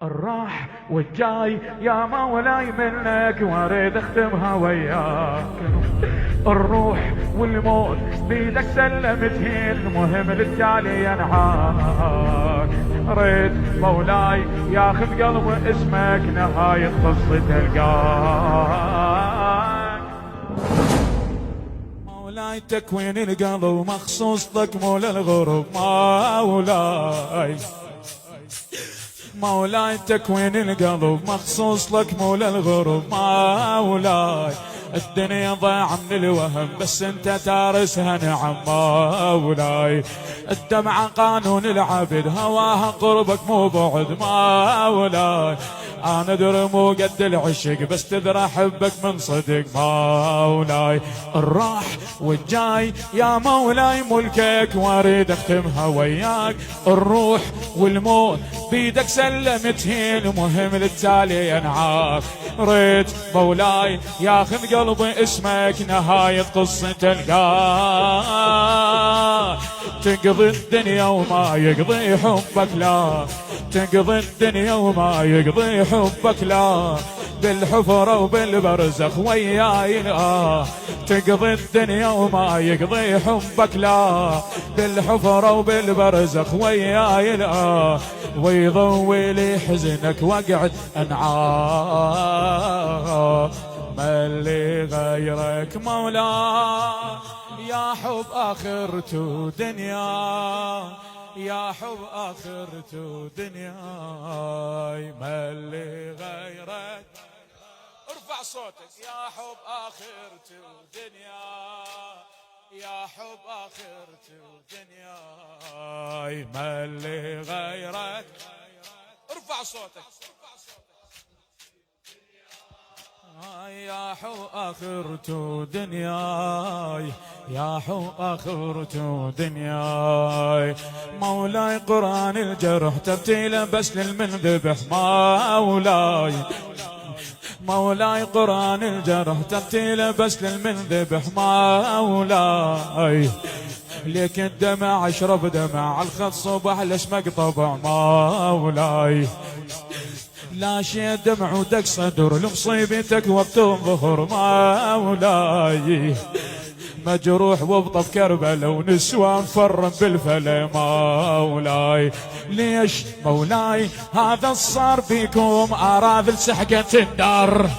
الراح والجاي يا مولاي منك واريد اختمها وياك. الروح والموت بيدك سلمتهن، المهم للتالي ينعاك. ريت مولاي ياخذ قلب اسمك نهاية قصة تلقاك. مولاي تكوين القلب مخصوص لك مول الغرب. مولاي مولاي تكوين القلب مخصوص لك مول الغرب. مولاي الدنيا ضاع من الوهم بس انت تارسها نعم. مولاي الدمعة قانون العبد هواها قربك مو بعد. مولاي انا ادري مو قد العشق بس تدري احبك من صدق. مولاي الراح والجاي يا مولاي ملكك واريد اختمها وياك. الروح والموت بيدك سلمتهن، المهم للتالي ينعاك. ريت مولاي ياخذ قلبي اسمك نهاية قصة تلقاك. تقضي الدنيا وما يقضي حبك لا، تقضي الدنيا وما يقضي حبك لا، بالحفرة وبالبرزخ وياي لا. تقضي الدنيا وما يقضي حبك لا، بالحفرة وبالبرزخ وياي لا. ويضوي لي حزنك واقعد انعاك. ما اللي غيرك مولاي يا حب آخرته دنيا، يا حب آخرته دنياي. ما اللي غيرك ارفع صوتك. يا حب آخرته دنيا، يا حب آخرته دنياي. ما اللي غيرك ارفع صوتك. يا حب آخرته دنياي، يا حب آخرته دنياي. مولاي قرآن الجرح تبتيله بس للمنذبح. مولاي مولاي قرآن الجرح تبتيله بس للمنذبح. مولاي ليك الدمع اشرب دمع على الخط صبح ليش مقطبع. مولاي لا شي دمع ودق صدر لمصيبتك وقت الظهر. مولاي مجروح وبطف كربلاء ونسوان فرم بالفلا. مولاي ليش مولاي هذا الصار فيكم اراذل سحقة الدار.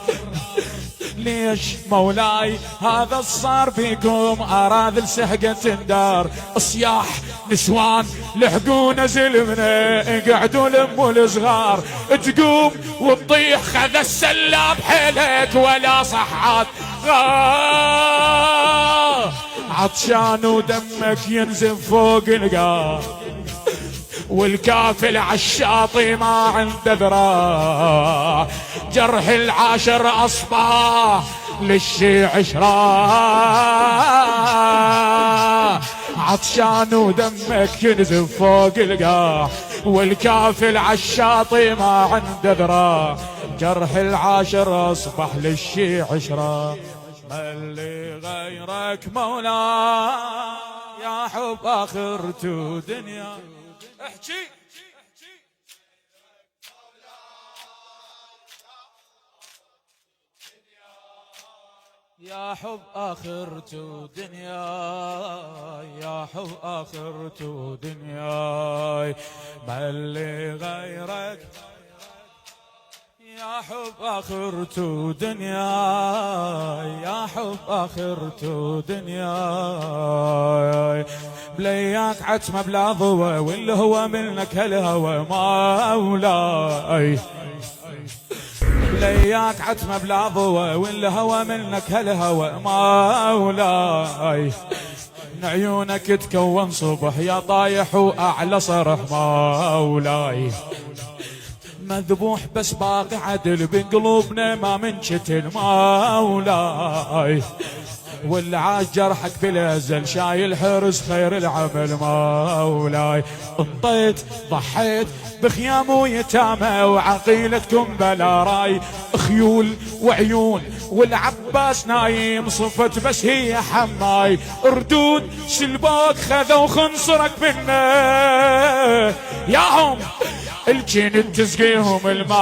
ليش مولاي هذا الصار فيكم اراذل سحقة الدار. صياح نسوان لحقونا زلمنا قعدوا لموا الصغار. تقوم وتطيح خذ السلاب حيلك ولا صحات. عطشان ودمك ينزف فوق القاع، والكافل عالشاطي ما عنده ذراع. جرح العاشر أصبح للشي عشرة. عطشان ودمك ينزف فوق القاع، والكافل عالشاطي ما عنده ذراع. جرح العاشر أصبح للشي عشرة. ما اللي غيرك مولاي يا حب آخرته دنيا. احكي يا حب آخرته دنيا، يا حب آخرته دنيا. ما اللي غيرك يا حب آخرته دنيا، يا حب آخرته دنيا. بلياك عتمة بلا ضوى واللي هو منك هالهوى. مولاي بلياك عتمة بلا ضوى واللي هو منك هالهوى. مولاي عيونك تكون صبح يا طايح وأعلى صرح. مولاي مذبوح بس باقي عدل بقلوبنا ما منشتل. مولاي والعاش جرحك بالازل شايل حرس خير العمل. مولاي انطيت ضحيت بخيام ويتامى وعقيلتكم بلا راي. خيول وعيون والعباس نايم صفت بس هي حماي. ردود سلبوك خذوا خنصرك بنا ياهم الجن تسقيهم الماء،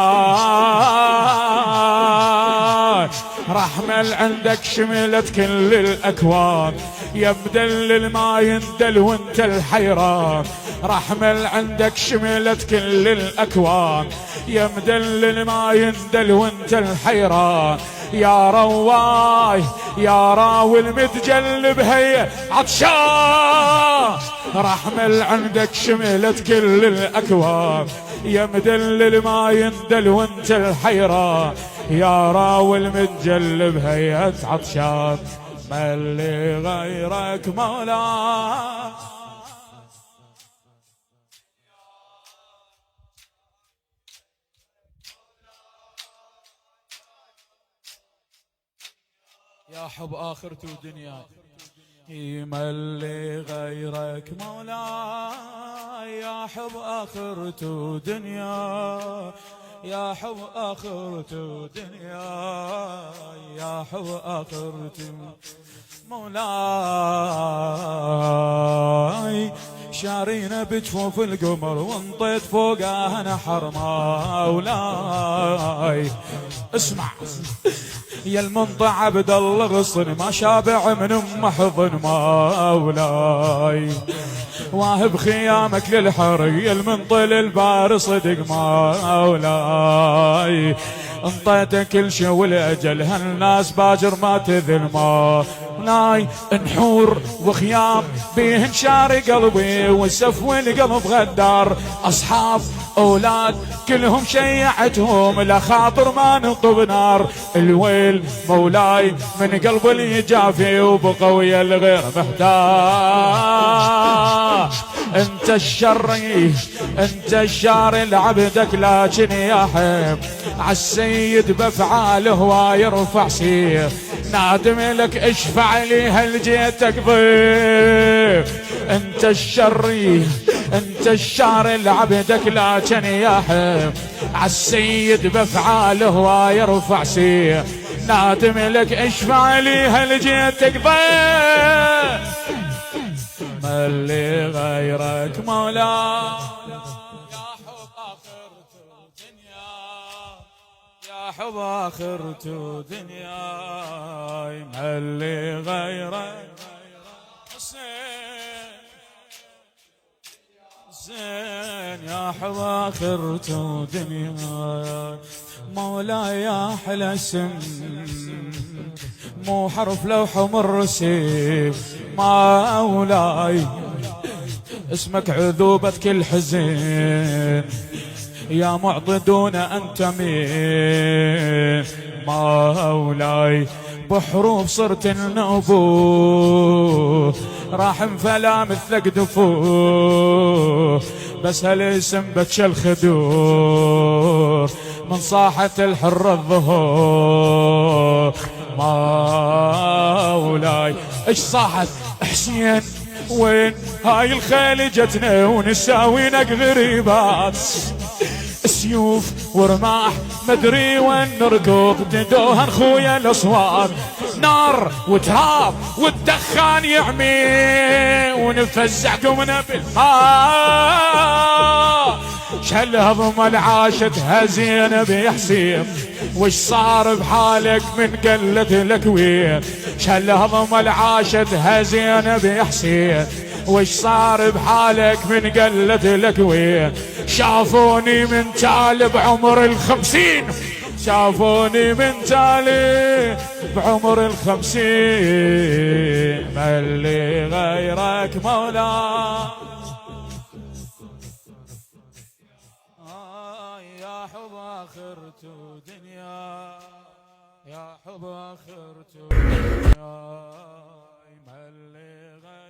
رحمة عندك شملت كل الأكوان، يا مدلل ما يندل وانت الحيران، رحمة عندك شملت كل الأكوان، يا مدلل ما يندل وانت الحيران، يا رواي يا راوي المتجلب هي عطشان، رحمة عندك شملت كل الأكوان، يا مدلل ما يندل وانت الحيران، يا راوي المتجلب هي عطشان، ما اللي غيرك مولاي. يا حب آخرته ودنيا، ما اللي غيرك مولاي، يا حب آخرته ودنيا، يا حب آخرته ودنيا، يا حب آخرته مولاي، شارينا بجفوف القمر وانطيت فوقها انا حرمه مولاي. اسمع يا المنطع عبد الله غصن ما شابع من ام حضن مولاي، واهب خيامك للحري المنطل البار صدق مولاي، انطيتك كل شي والاجل هالناس باجر ما تذل مولاي، نحور وخيام بيهن شاري قلبي وسفو القلب غدار، اصحاب اولاد كلهم شيعتهم لا خاطر ما نطب نار، الويل مولاي من قلب اللي جافي وبقوي الغير محتاج، انت الشري انت الشار لعبدك لكن يا حب عالسيد بافعاله ويرفع سير، نادم لك اشفع لي هل جيتك ضيف، انت الشري انت الشار لعبدك لكن يا حب عالسيد بافعاله ويرفع سير، نادم لك اشفع لي هل جيتك ضيف، ما اللي غيرك مولاي، يا حب آخرته دنيا، يا حب آخرته دنيا، ما اللي غيرك حسين حسين، يا حب آخرته دنيا، مولاي يا أحلى اسم مو حرف لوح ومر سيف مولاي، اسمك عذوبة كل حزين، يا معضدون أنت مين مولاي، بحروف صرت النبوه راح فلا مثلك دفوه، بس هالاسم بتش الخدور من صاحة الحر الظهور مولاي، ايش صاحت حسين وين هاي الخيل جتنا ونساوينك غريبات، سيوف ورماح مدري وين نركض تدوهن خويا الاصوات، نار وتراب والدخان يعمي ونفزعكم بالها، شل هضم العاشت هزين بيحسين، وش صار بحالك من قلة لك وين، شل هضم العاشت هزين بيحسين، وش صار بحالك من قلة لك وين، شافوني من تالي بعمر 50، شافوني من تالي بعمر 50، ما اللي غيرك مولاي، يا حب آخرته دنيا، يا حب آخرته دنيا، ما اللي غيرك